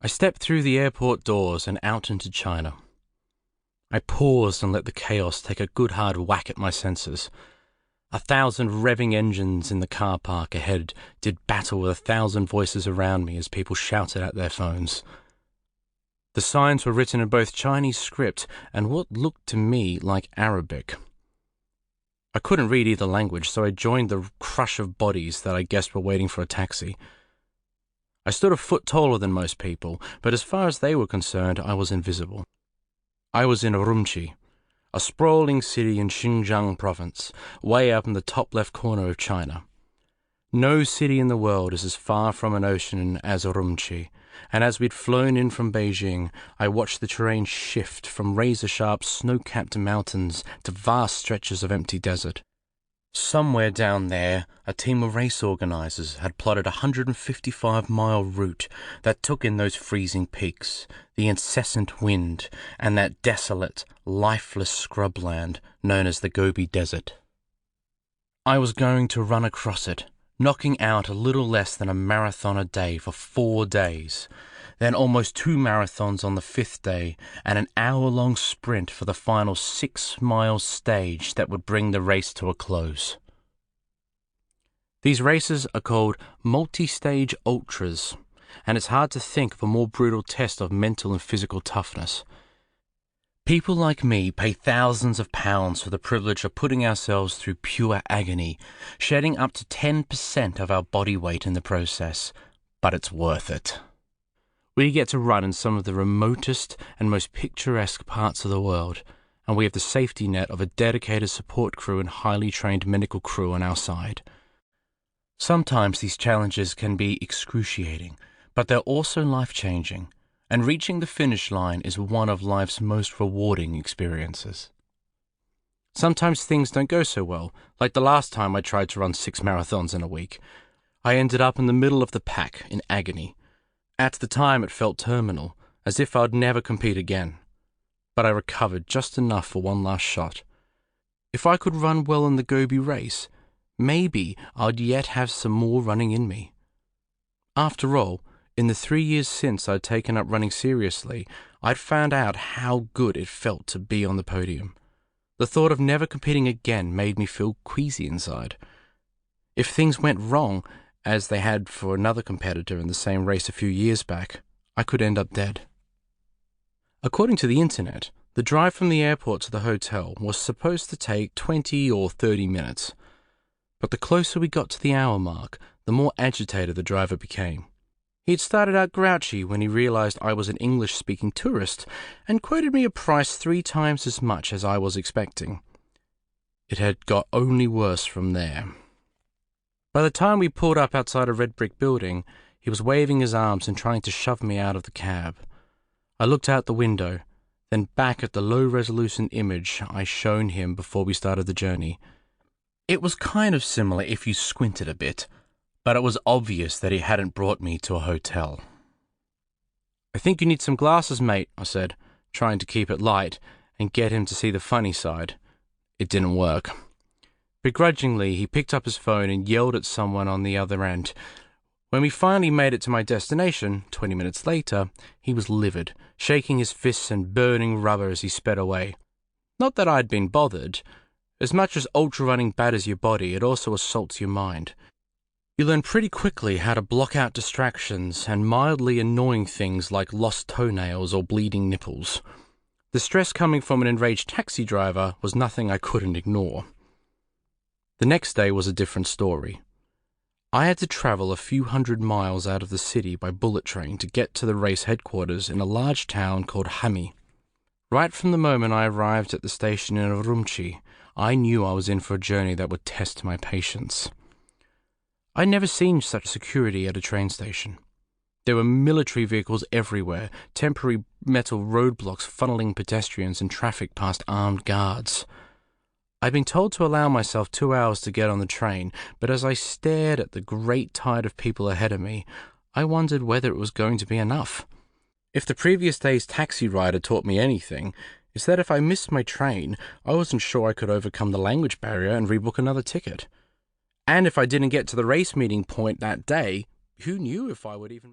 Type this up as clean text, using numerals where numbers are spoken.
stepped through the airport doors and out into China. I paused and let the chaos take a good hard whack at my senses. 1,000 revving engines in the car park ahead did battle with 1,000 voices around me as people shouted at their phones. The signs were written in both Chinese script and what looked to me like Arabic. I couldn't read either language, so I joined the crush of bodies that I guessed were waiting for a taxi. I stood a foot taller than most people, but as far as they were concerned, I was invisible. I was in Urumqi, a sprawling city in Xinjiang province, way up in the top left corner of China. No city in the world is as far from an ocean as Urumqi, and as we'd flown in from Beijing, I watched the terrain shift from razor-sharp snow-capped mountains to vast stretches of empty desert. Somewhere down there, a team of race organizers had plotted a 155-mile route that took in those freezing peaks, the incessant wind, and that desolate, lifeless scrubland known as the Gobi Desert. I was going to run across it, knocking out a little less than a marathon a day for 4 days, then almost 2 marathons on the 5th day, and an hour-long sprint for the final 6-mile stage that would bring the race to a close. These races are called multi-stage ultras, and it's hard to think of a more brutal test of mental and physical toughness. People like me pay thousands of pounds for the privilege of putting ourselves through pure agony, shedding up to 10% of our body weight in the process, but it's worth it. We get to run in some of the remotest and most picturesque parts of the world, and we have the safety net of a dedicated support crew and highly trained medical crew on our side. Sometimes these challenges can be excruciating, but they're also life-changing, and reaching the finish line is one of life's most rewarding experiences. Sometimes things don't go so well, like the last time I tried to run 6 marathons in a week. I ended up in the middle of the pack in agony. At the time it felt terminal, as if I'd never compete again. But I recovered just enough for one last shot. If I could run well in the Gobi race, maybe I'd yet have some more running in me. After all, in the 3 years since I'd taken up running seriously, I'd found out how good it felt to be on the podium. The thought of never competing again made me feel queasy inside. If things went wrong, as they had for another competitor in the same race a few years back, I could end up dead. According to the internet, the drive from the airport to the hotel was supposed to take 20 or 30 minutes. But the closer we got to the hour mark, the more agitated the driver became. He had started out grouchy when he realized I was an English-speaking tourist and quoted me a price 3 times as much as I was expecting. It had got only worse from there. By the time we pulled up outside a red brick building, he was waving his arms and trying to shove me out of the cab. I looked out the window, then back at the low-resolution image I shown him before we started the journey. It was kind of similar if you squinted a bit, but it was obvious that he hadn't brought me to a hotel. "I think you need some glasses, mate," I said, trying to keep it light and get him to see the funny side. It didn't work. Begrudgingly, he picked up his phone and yelled at someone on the other end. When we finally made it to my destination, 20 minutes later, he was livid, shaking his fists and burning rubber as he sped away. Not that I'd been bothered. As much as ultra-running batters your body, it also assaults your mind. You learn pretty quickly how to block out distractions and mildly annoying things like lost toenails or bleeding nipples. The stress coming from an enraged taxi driver was nothing I couldn't ignore. The next day was a different story. I had to travel a few hundred miles out of the city by bullet train to get to the race headquarters in a large town called Hami. Right from the moment I arrived at the station in Urumqi, I knew I was in for a journey that would test my patience. I'd never seen such security at a train station. There were military vehicles everywhere, temporary metal roadblocks funneling pedestrians and traffic past armed guards. I'd been told to allow myself 2 hours to get on the train, but as I stared at the great tide of people ahead of me, I wondered whether it was going to be enough. If the previous day's taxi ride had taught me anything, it's that if I missed my train, I wasn't sure I could overcome the language barrier and rebook another ticket. And if I didn't get to the race meeting point that day, who knew if I would even...